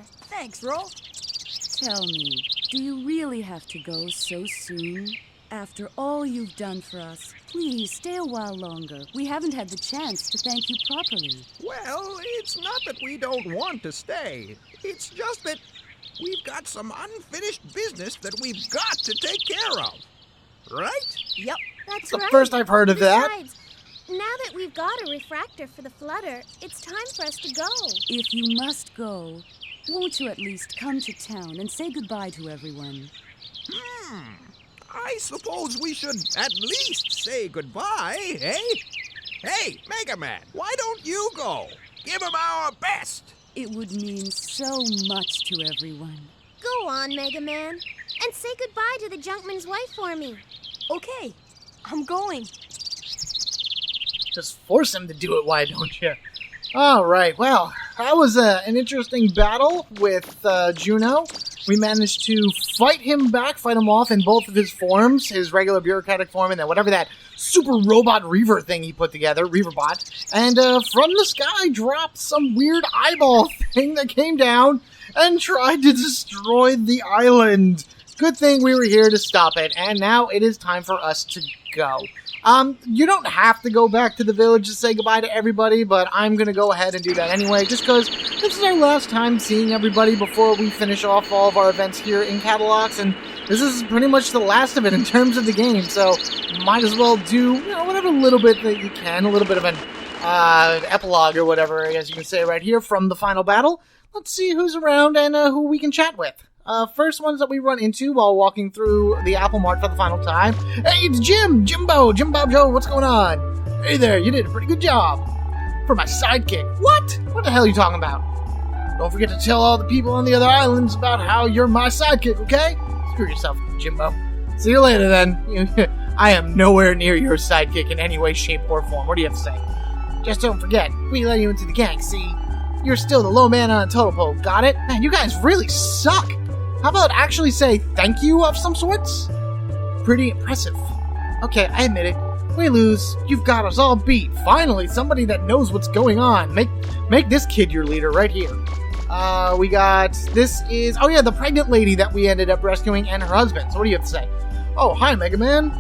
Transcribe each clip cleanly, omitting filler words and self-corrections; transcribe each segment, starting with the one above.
are. Thanks, Ro. Tell me, do you really have to go so soon? After all you've done for us, please stay a while longer. We haven't had the chance to thank you properly. Well, it's not that we don't want to stay. It's just that we've got some unfinished business that we've got to take care of. Right? Yep. That's The right. first I've heard of that. Besides, now that we've got a refractor for the flutter, it's time for us to go. If you must go, won't you at least come to town and say goodbye to everyone? I suppose we should at least say goodbye, eh? Hey, Mega Man, why don't you go? Give him our best. It would mean so much to everyone. Go on, Mega Man, and say goodbye to the junkman's wife for me. Okay, I'm going. Just force him to do it, why don't you? Alright, well, that was an interesting battle with Juno. We managed to fight him off in both of his forms, his regular bureaucratic form and then whatever that super robot Reaver thing he put together, Reaverbot. And from the sky dropped some weird eyeball thing that came down and tried to destroy the island. Good thing we were here to stop it, and now it is time for us to go. You don't have to go back to the village to say goodbye to everybody, but I'm going to go ahead and do that anyway, just because this is our last time seeing everybody before we finish off all of our events here in Kattleox, and this is pretty much the last of it in terms of the game, so might as well do, whatever little bit that you can, a little bit of an epilogue or whatever, I guess you can say right here from the final battle. Let's see who's around and who we can chat with. First ones that we run into while walking through the Apple Mart for the final time. Hey, it's Jimbo Joe, what's going on? Hey there, you did a pretty good job. For my sidekick. What? What the hell are you talking about? Don't forget to tell all the people on the other islands about how you're my sidekick, okay? Screw yourself, Jimbo. See you later, then. I am nowhere near your sidekick in any way, shape, or form. What do you have to say? Just don't forget, we let you into the gang, see? You're still the low man on a totem pole, got it? Man, you guys really suck. How about actually say thank you of some sorts? Pretty impressive. Okay, I admit it. We lose. You've got us all beat. Finally, somebody that knows what's going on. Make this kid your leader right here. We got... This is... Oh yeah, the pregnant lady that we ended up rescuing and her husband. So what do you have to say? Oh, hi, Mega Man.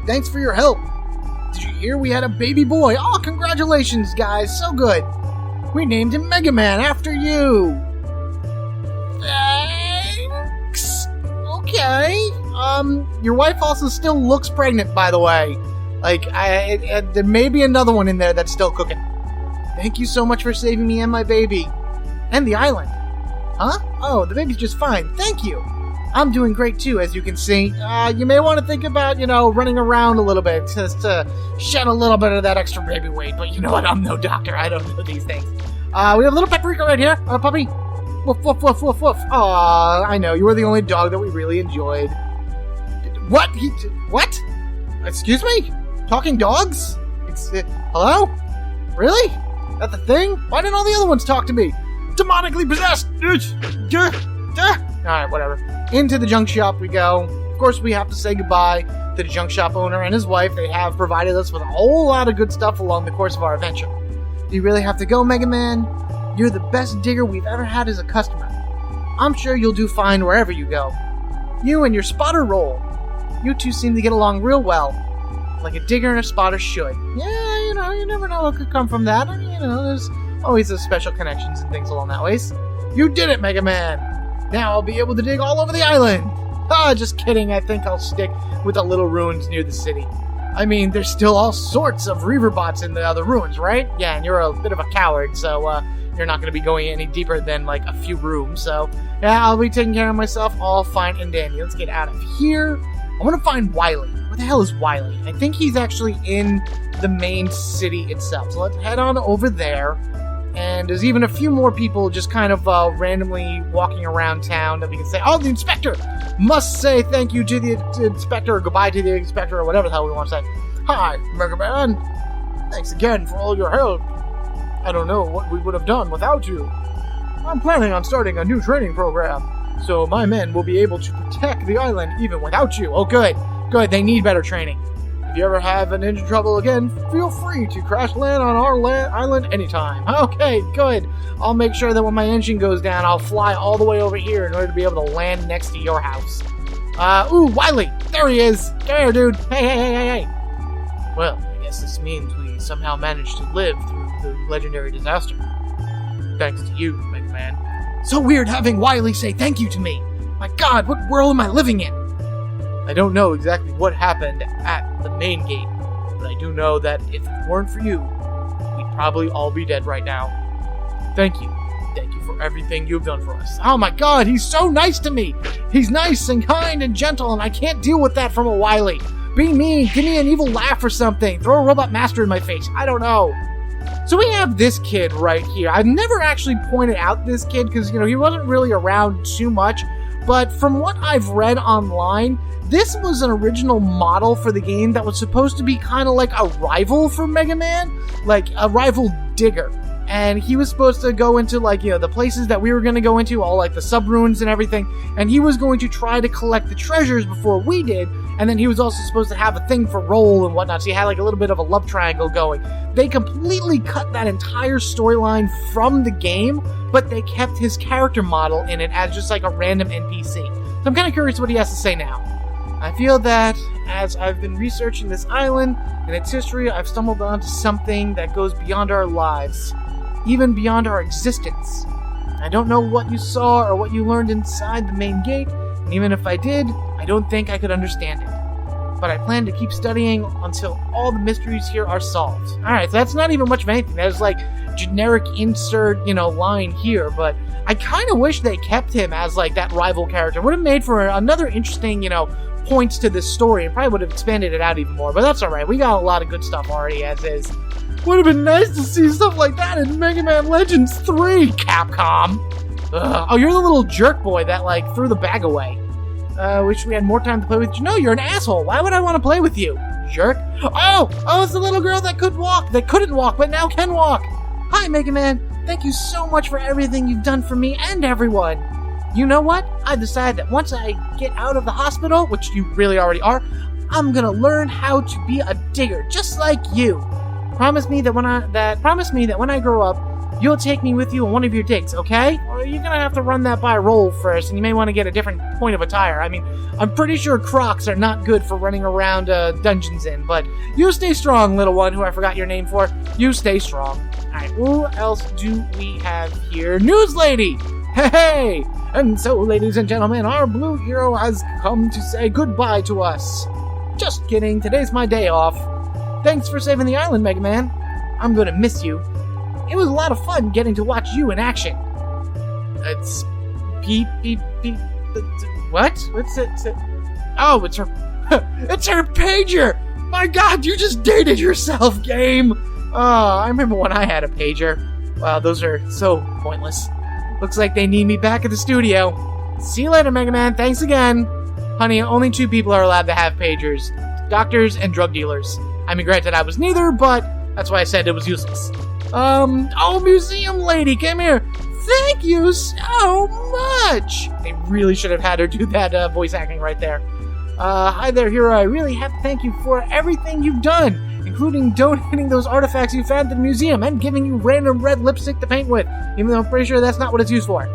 Thanks for your help. Did you hear we had a baby boy? Oh, congratulations, guys. So good. We named him Mega Man after you. Okay. Your wife also still looks pregnant, by the way. Like, there may be another one in there that's still cooking. Thank you so much for saving me and my baby. And the island. Huh? Oh, the baby's just fine. Thank you. I'm doing great too, as you can see. You may want to think about, running around a little bit just to shed a little bit of that extra baby weight. But you know what? I'm no doctor. I don't know these things. We have a little paprika right here. Puppy. Woof, woof, woof, woof, woof. Aw, I know, you were the only dog that we really enjoyed. What? What? Excuse me? Talking dogs? Hello? Really? That the thing? Why didn't all the other ones talk to me? Demonically possessed! Alright, whatever. Into the junk shop we go. Of course, we have to say goodbye to the junk shop owner and his wife. They have provided us with a whole lot of good stuff along the course of our adventure. Do you really have to go, Mega Man? You're the best digger we've ever had as a customer. I'm sure you'll do fine wherever you go. You and your spotter roll. You two seem to get along real well. Like a digger and a spotter should. Yeah, you never know what could come from that. I mean, there's always those special connections and things along that ways. You did it, Mega Man! Now I'll be able to dig all over the island! Ah, just kidding. I think I'll stick with the little ruins near the city. I mean, there's still all sorts of Reaverbots in the other ruins, right? Yeah, and you're a bit of a coward, so, you're not going to be going any deeper than, like, a few rooms. So, yeah, I'll be taking care of myself all fine and dandy. Let's get out of here. I want to find Wily. Where the hell is Wily? I think he's actually in the main city itself. So let's head on over there. And there's even a few more people just kind of randomly walking around town that we can say, oh, the inspector! Must say thank you to the inspector, or goodbye to the inspector, or whatever the hell we want to say. Hi, Mega Man. Thanks again for all your help. I don't know what we would have done without you. I'm planning on starting a new training program, so my men will be able to protect the island even without you. Oh, good. Good, they need better training. If you ever have an engine trouble again, feel free to crash land on our island anytime. Okay, good. I'll make sure that when my engine goes down, I'll fly all the way over here in order to be able to land next to your house. Ooh, Wiley! There he is! Come here, dude! Hey! Well, I guess this means we somehow managed to live through the legendary disaster. Thanks to you, Mega Man. So weird having Wiley say thank you to me! My god, what world am I living in? I don't know exactly what happened at the main gate, but I do know that if it weren't for you, we'd probably all be dead right now. Thank you. Thank you for everything you've done for us. Oh my god, he's so nice to me! He's nice and kind and gentle, and I can't deal with that from a Wily. Be mean, give me an evil laugh or something, throw a Robot Master in my face, I don't know. So we have this kid right here. I've never actually pointed out this kid because, he wasn't really around too much, but from what I've read online, this was an original model for the game that was supposed to be kind of like a rival for Mega Man, like a rival digger. And he was supposed to go into, the places that we were going to go into, all, the sub-ruins and everything, and he was going to try to collect the treasures before we did, and then he was also supposed to have a thing for Roll and whatnot, so he had, a little bit of a love triangle going. They completely cut that entire storyline from the game, but they kept his character model in it as just, a random NPC. So I'm kind of curious what he has to say now. I feel that, as I've been researching this island and its history, I've stumbled onto something that goes beyond our lives. Even beyond our existence. I don't know what you saw or what you learned inside the main gate, and even if I did, I don't think I could understand it. But I plan to keep studying until all the mysteries here are solved. Alright, so that's not even much of anything. That is generic insert, line here, but I kind of wish they kept him as, that rival character. Would have made for another interesting, points to this story, and probably would have expanded it out even more, but that's alright. We got a lot of good stuff already as is. Would have been nice to see stuff like that in Mega Man Legends 3, Capcom. Oh, you're the little jerk boy that, threw the bag away. Wish we had more time to play with you. No, you're an asshole. Why would I want to play with you, jerk? Oh, it's the little girl that couldn't walk, but now can walk. Hi, Mega Man. Thank you so much for everything you've done for me and everyone. You know what? I decided that once I get out of the hospital, which you really already are, I'm gonna learn how to be a digger, just like you. Promise me that when I grow up, you'll take me with you on one of your digs, okay? Or you're gonna have to run that by Roll first, and you may want to get a different point of attire. I mean, I'm pretty sure Crocs are not good for running around dungeons in, but you stay strong, little one, who I forgot your name for. You stay strong. Alright, who else do we have here? News Lady! Hey! And so, ladies and gentlemen, our blue hero has come to say goodbye to us. Just kidding, today's my day off. Thanks for saving the island, Mega Man. I'm gonna miss you. It was a lot of fun getting to watch you in action. It's... beep. What? What's it? Oh, it's her... it's her pager! My god, you just dated yourself, game! Oh, I remember when I had a pager. Wow, those are so pointless. Looks like they need me back at the studio. See you later, Mega Man. Thanks again. Honey, only 2 people are allowed to have pagers. Doctors and drug dealers. I mean, granted, I was neither, but that's why I said it was useless. Oh, museum lady, come here. Thank you so much. They really should have had her do that voice acting right there. Hi there, hero. I really have to thank you for everything you've done, including donating those artifacts you found to the museum and giving you random red lipstick to paint with, even though I'm pretty sure that's not what it's used for.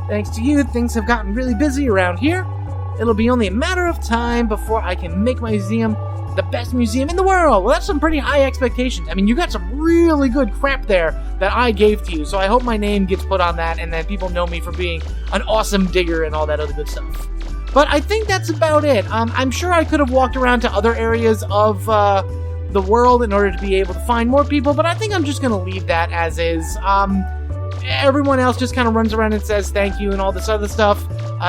Thanks to you, things have gotten really busy around here. It'll be only a matter of time before I can make my museum the best museum in the world. Well, that's some pretty high expectations. I mean, you got some really good crap there that I gave to you, so I hope my name gets put on that and that people know me for being an awesome digger and all that other good stuff. But I think that's about it. I'm sure I could have walked around to other areas of the world in order to be able to find more people, but I think I'm just going to leave that as is. Everyone else just kind of runs around and says thank you and all this other stuff.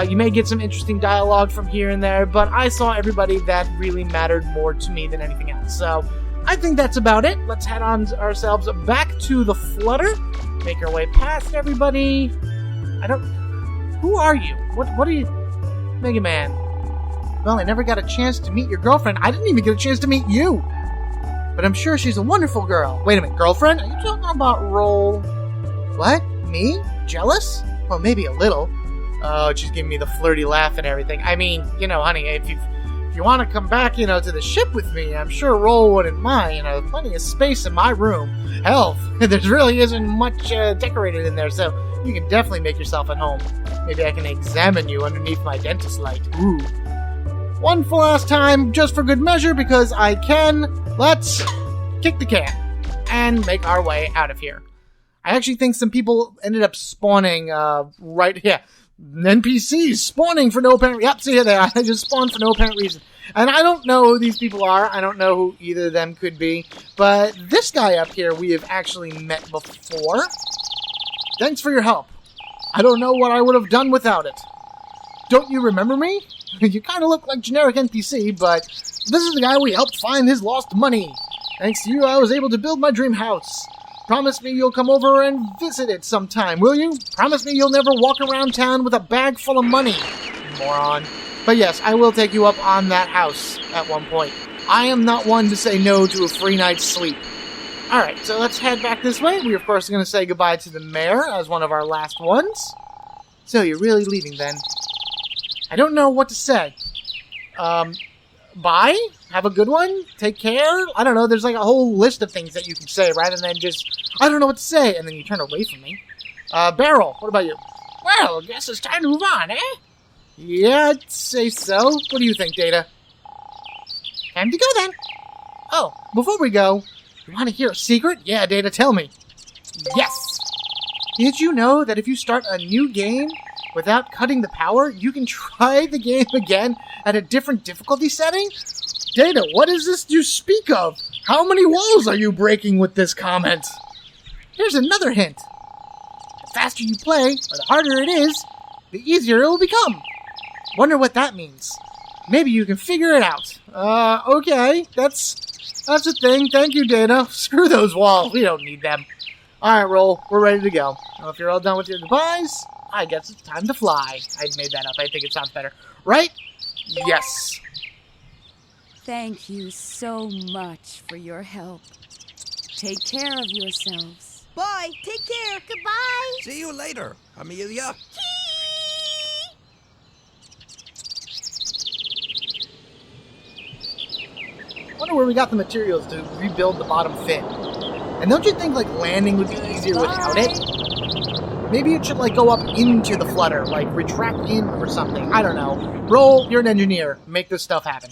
You may get some interesting dialogue from here and there, but I saw everybody that really mattered more to me than anything else. So I think that's about it. Let's head on ourselves back to the Flutter. Make our way past everybody. Who are you? What are you? Mega Man. Well, I never got a chance to meet your girlfriend. I didn't even get a chance to meet you. But I'm sure she's a wonderful girl. Wait a minute, girlfriend? Are you talking about Roll? What? Me? Jealous? Well, maybe a little. Oh, she's giving me the flirty laugh and everything. I mean, honey, if you've if you want to come back, to the ship with me, I'm sure Roll wouldn't mind. Plenty of space in my room. Hell, there really isn't much decorated in there, so you can definitely make yourself at home. Maybe I can examine you underneath my dentist light. Ooh. One full last time, just for good measure, because I can. Let's kick the can and make our way out of here. I actually think some people ended up spawning right here. NPCs spawning for no apparent reason. Yep, see, they are. They just spawned for no apparent reason. And I don't know who these people are. I don't know who either of them could be. But this guy up here we have actually met before. Thanks for your help. I don't know what I would have done without it. Don't you remember me? You kind of look like generic NPC, but this is the guy we helped find his lost money. Thanks to you, I was able to build my dream house. Promise me you'll come over and visit it sometime, will you? Promise me you'll never walk around town with a bag full of money. Moron. But yes, I will take you up on that house at one point. I am not one to say no to a free night's sleep. Alright, so let's head back this way. We, of course, are going to say goodbye to the mayor as one of our last ones. So you're really leaving, then? I don't know what to say. Bye? Have a good one? Take care? I don't know, there's like a whole list of things that you can say rather than just, I don't know what to say, and then you turn away from me. Barrel, what about you? Well, guess it's time to move on, eh? Yeah, I'd say so. What do you think, Data? Time to go, then. Oh, before we go, you want to hear a secret? Yeah, Data, tell me. Yes! Did you know that if you start a new game without cutting the power, you can try the game again at a different difficulty setting? Data, what is this you speak of? How many walls are you breaking with this comment? Here's another hint. The faster you play, or the harder it is, the easier it will become. Wonder what that means. Maybe you can figure it out. Okay, that's a thing. Thank you, Data. Screw those walls. We don't need them. Alright, Roll. We're ready to go. Now, if you're all done with your goodbyes, I guess it's time to fly. I made that up. I think it sounds better. Right? Yes. Thank you so much for your help. Take care of yourselves. Bye. Take care. Goodbye. See you later, Amelia. I wonder where we got the materials to rebuild the bottom fin. And don't you think, landing would be easier without it? Maybe it should, go up into the flutter, retract in or something. I don't know. Roll, you're an engineer. Make this stuff happen.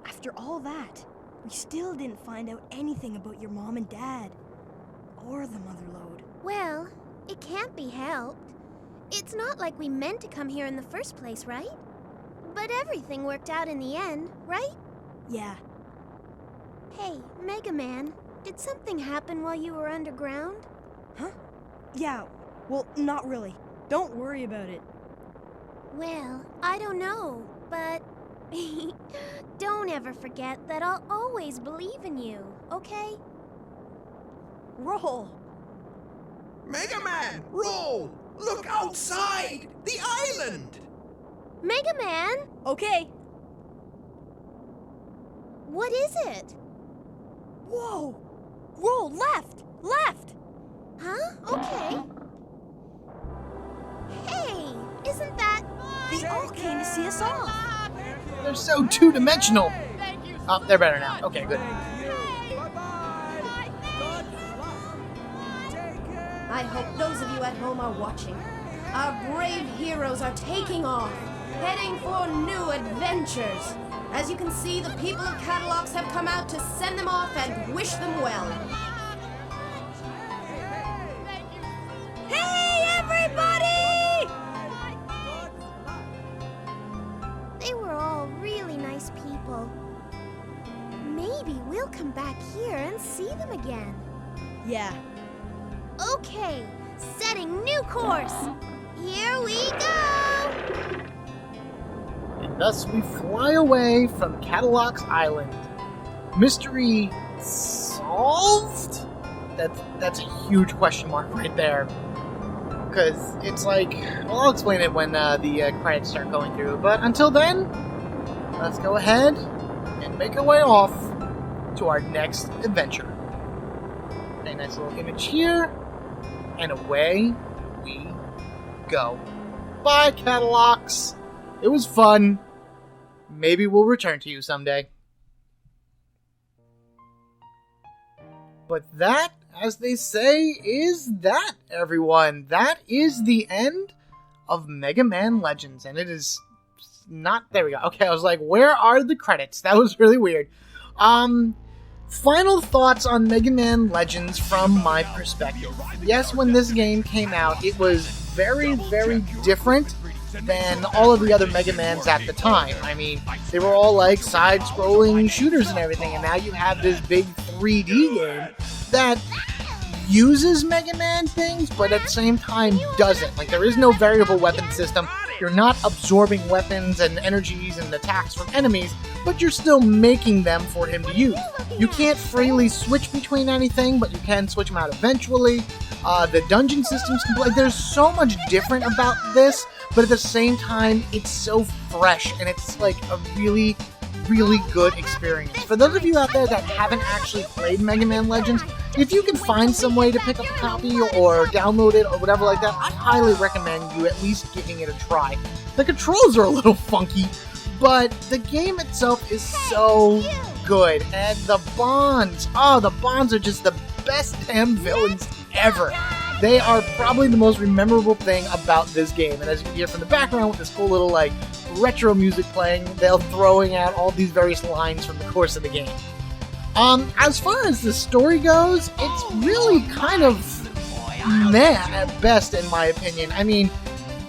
After all that, we still didn't find out anything about your mom and dad. Or the motherlode. Well, it can't be helped. It's not like we meant to come here in the first place, right? But everything worked out in the end, right? Yeah. Hey, Mega Man, did something happen while you were underground? Huh? Yeah. Well, not really. Don't worry about it. Well, I don't know, but don't ever forget that I'll always believe in you, okay? Roll. Mega Man, Roll! Look outside! The island! Mega Man, Okay. what is it? Whoa! Roll left! Left! Huh? Okay. Hey, isn't that... They all came to see us off. They're so two-dimensional. Oh, they're better now. Okay, good. I hope those of you at home are watching. Our brave heroes are taking off, heading for new adventures. As you can see, the people of Kattleox have come out to send them off and wish them well. Hey, everybody! They were all really nice people. Maybe we'll come back here and see them again. Yeah. Okay, setting new course. Here we go! And thus we fly away from Kattleox Island. Mystery solved? That's a huge question mark right there. Because it's well, I'll explain it when the credits start going through. But until then, let's go ahead and make our way off to our next adventure. A nice little image here, and away we go. Bye, Kattleox. It was fun. Maybe we'll return to you someday. But that, as they say, is that, everyone. That is the end of Mega Man Legends, and it is not... There we go. Okay, I was like, where are the credits? That was really weird. Final thoughts on Mega Man Legends from my perspective. Yes, when this game came out, it was very, very different than all of the other Mega Mans at the time. I mean, they were all like side-scrolling shooters and everything, and now you have this big 3D game that uses Mega Man things, but at the same time doesn't. Like, there is no variable weapon system. You're not absorbing weapons and energies and attacks from enemies, but you're still making them for him to use. You can't freely switch between anything, but you can switch them out eventually. The dungeon systems, like, there's so much different about this, but at the same time, it's so fresh, and it's like a really, really good experience. For those of you out there that haven't actually played Mega Man Legends, if you can find some way to pick up a copy or download it or whatever like that, I highly recommend you at least giving it a try. The controls are a little funky, but the game itself is so good. And the Bonnes, the Bonnes are just the best damn villains ever. They are probably the most memorable thing about this game. And as you can hear from the background with this cool little like retro music playing, they're throwing out all these various lines from the course of the game. As far as the story goes, it's really kind of meh at best, in my opinion. I mean,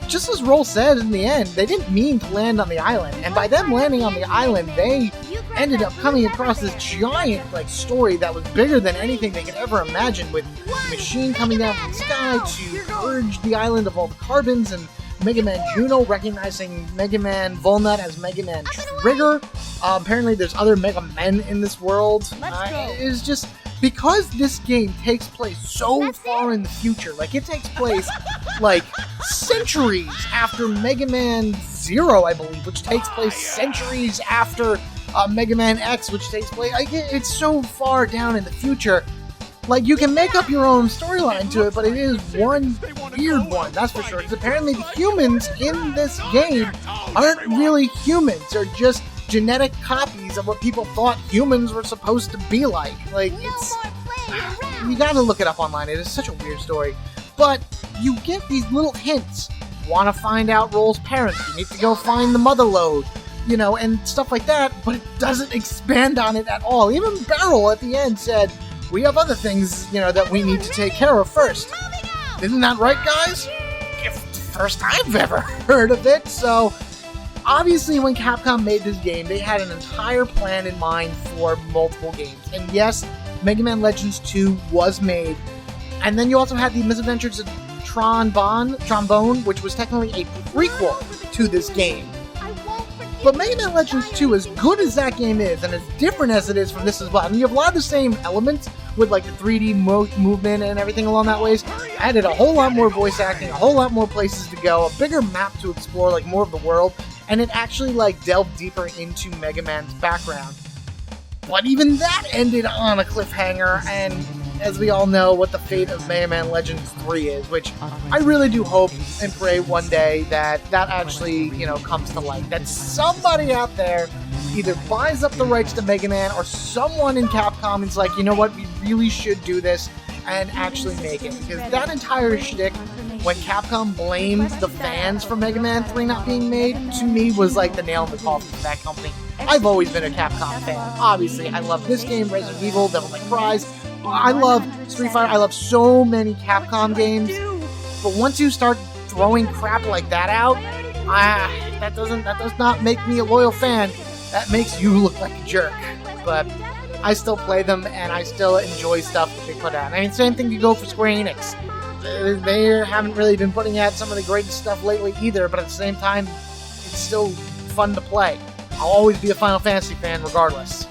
just as Roll said in the end, they didn't mean to land on the island, and by them landing on the island, they ended up coming across this giant, like, story that was bigger than anything they could ever imagine, with a machine coming down from the sky to purge the island of all the carbons, and Mega Man Juno recognizing Mega Man Volnut as Mega Man Trigger. Apparently there's other Mega Men in this world. It's just because this game takes place so far in the future. Like, it takes place like centuries after Mega Man Zero, I believe, which takes place centuries after Mega Man X, which takes place... it's so far down in the future. Like, you can make up your own storyline to it, but it is one weird one, that's for sure. Because apparently the humans in this game aren't really humans. They're just genetic copies of what people thought humans were supposed to be like. Like, it's... You gotta look it up online. It is such a weird story. But you get these little hints. Want to find out Roll's parents? You need to go find the mother lode. You know, and stuff like that, but it doesn't expand on it at all. Even Barrel at the end said, we have other things, you know, that we need to take care of first. Isn't that right, guys? It's the first I've ever heard of it. So, obviously, when Capcom made this game, they had an entire plan in mind for multiple games. And yes, Mega Man Legends 2 was made. And then you also had the Misadventures of Tron Bonne, which was technically a prequel to this game. But Mega Man Legends 2, as good as that game is, and as different as it is from this as well, I mean, you have a lot of the same elements with, like, the 3D movement and everything along that ways. Added a whole lot more voice acting, a whole lot more places to go, a bigger map to explore, like, more of the world, and it actually, like, delved deeper into Mega Man's background. But even that ended on a cliffhanger, and as we all know what the fate of Mega Man Legends 3 is, which I really do hope and pray one day that actually, you know, comes to light. That somebody out there either buys up the rights to Mega Man, or someone in Capcom is like, you know what, we really should do this and actually make it. Because that entire shtick, when Capcom blamed the fans for Mega Man 3 not being made, to me was like the nail in the coffin for that company. I've always been a Capcom fan. Obviously, I love this game, Resident Evil, Devil May Cry. I love Street Fighter. I love so many Capcom games. But once you start throwing crap like that out, that does not make me a loyal fan. That makes you look like a jerk. But I still play them, and I still enjoy stuff that they put out. I mean, same thing you go for Square Enix. They haven't really been putting out some of the greatest stuff lately either, but at the same time, it's still fun to play. I'll always be a Final Fantasy fan regardless.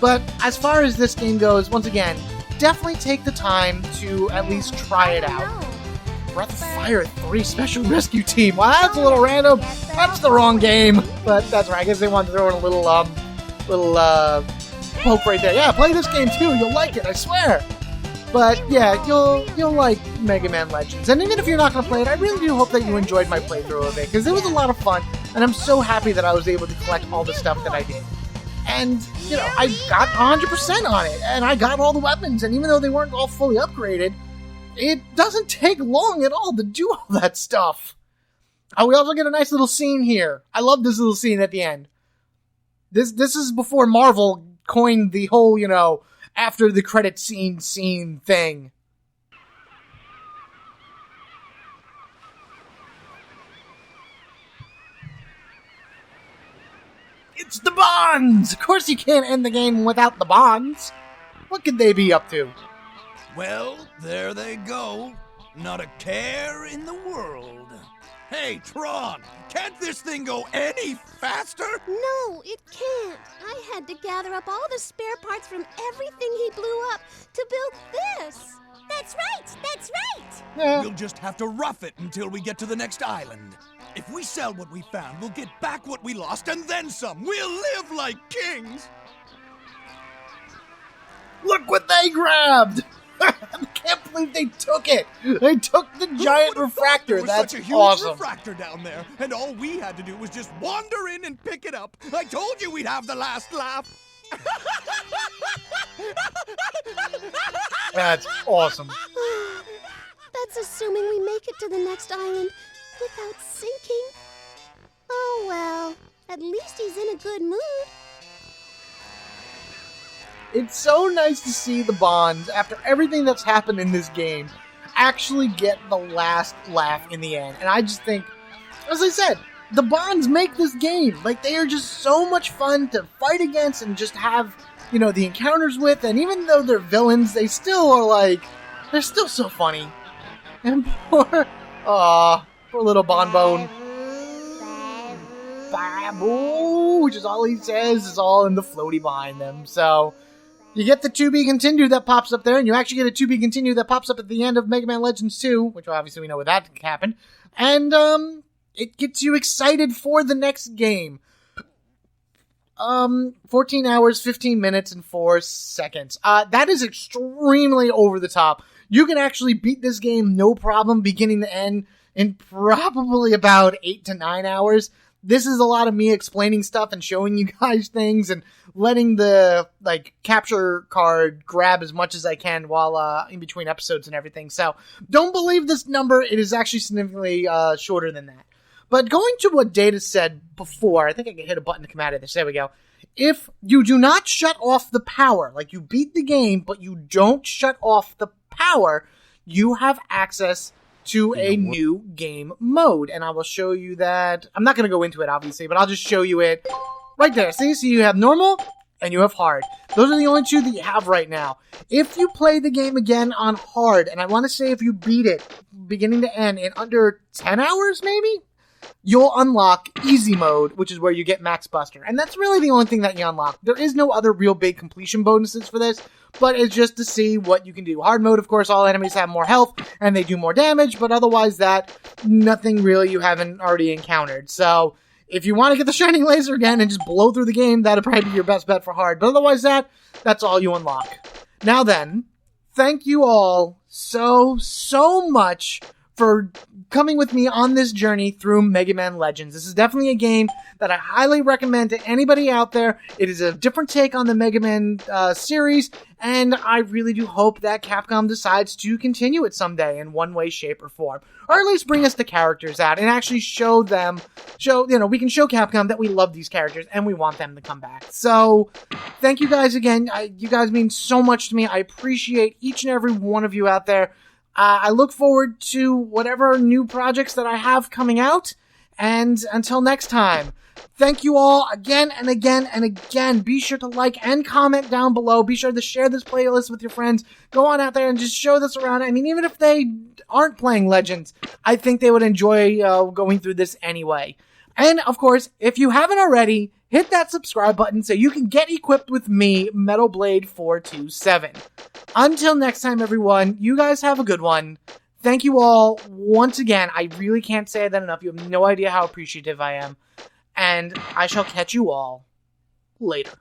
But as far as this game goes, once again, definitely take the time to at least try it out. Breath of Fire 3 Special Rescue Team. Wow, that's a little random. That's the wrong game. But that's right. I guess they wanted to throw in a little poke right there. Yeah, play this game too. You'll like it, I swear. But yeah, you'll like Mega Man Legends. And even if you're not going to play it, I really do hope that you enjoyed my playthrough of it, because it was a lot of fun, and I'm so happy that I was able to collect all the stuff that I did. And, you know, I got 100% on it, and I got all the weapons, and even though they weren't all fully upgraded, it doesn't take long at all to do all that stuff. We also get a nice little scene here. I love this little scene at the end. This is before Marvel coined the whole, you know, after the credit scene thing. It's the Bonds! Of course you can't end the game without the Bonds. What could they be up to? Well, there they go. Not a care in the world. Hey, Tron, can't this thing go any faster? No, it can't. I had to gather up all the spare parts from everything he blew up to build this. That's right. Yeah. We'll just have to rough it until we get to the next island. If we sell what we found, we'll get back what we lost and then some. We'll live like kings. Look what they grabbed! I can't believe they took it! They took the giant refractor. There was That's such a huge awesome. refractor down there, and all we had to do was just wander in and pick it up. I told you we'd have the last laugh. That's awesome. That's assuming we make it to the next island without sinking. Oh well, at least he's in a good mood. It's so nice to see the Bonds, after everything that's happened in this game, actually get the last laugh in the end. And I just think, as I said, the Bonds make this game. Like, they are just so much fun to fight against and just have, you know, the encounters with. And even though they're villains, they still are like, they're still so funny. And poor little Bonbone. Babu, which is all he says, is all in the floaty behind them. So you get the to be continued that pops up there, and you actually get a to be continued that pops up at the end of Mega Man Legends 2, which obviously we know what that happened. And it gets you excited for the next game. 14 hours, 15 minutes, and 4 seconds. That is extremely over the top. You can actually beat this game no problem, beginning to end, in probably about 8 to 9 hours. This is a lot of me explaining stuff and showing you guys things and letting the, like, capture card grab as much as I can while in between episodes and everything. So don't believe this number. It is actually significantly shorter than that. But going to what Data said before, I think I can hit a button to come out of this. There we go. If you do not shut off the power, like you beat the game, but you don't shut off the power, you have access to a new game mode. And I will show you that. I'm not going to go into it, obviously, but I'll just show you it right there. See? So you have normal and you have hard. Those are the only two that you have right now. If you play the game again on hard, and I want to say if you beat it beginning to end in under 10 hours, maybe, you'll unlock easy mode, which is where you get Max Buster. And that's really the only thing that you unlock. There is no other real big completion bonuses for this, but it's just to see what you can do. Hard mode, of course, all enemies have more health and they do more damage, but otherwise that, nothing really you haven't already encountered. So if you want to get the Shining Laser again and just blow through the game, that'd probably be your best bet for hard. But otherwise that's all you unlock. Now then, thank you all so much for coming with me on this journey through Mega Man Legends. This is definitely a game that I highly recommend to anybody out there. It is a different take on the Mega Man series, and I really do hope that Capcom decides to continue it someday in one way, shape, or form. Or at least bring us the characters out and actually we can show Capcom that we love these characters and we want them to come back. So, thank you guys again. You guys mean so much to me. I appreciate each and every one of you out there. I look forward to whatever new projects that I have coming out. And until next time, thank you all again and again and again. Be sure to like and comment down below. Be sure to share this playlist with your friends. Go on out there and just show this around. I mean, even if they aren't playing Legends, I think they would enjoy going through this anyway. And, of course, if you haven't already, hit that subscribe button so you can get equipped with me, Metal Blade 427. Until next time, everyone, you guys have a good one. Thank you all once again. I really can't say that enough. You have no idea how appreciative I am. And I shall catch you all later.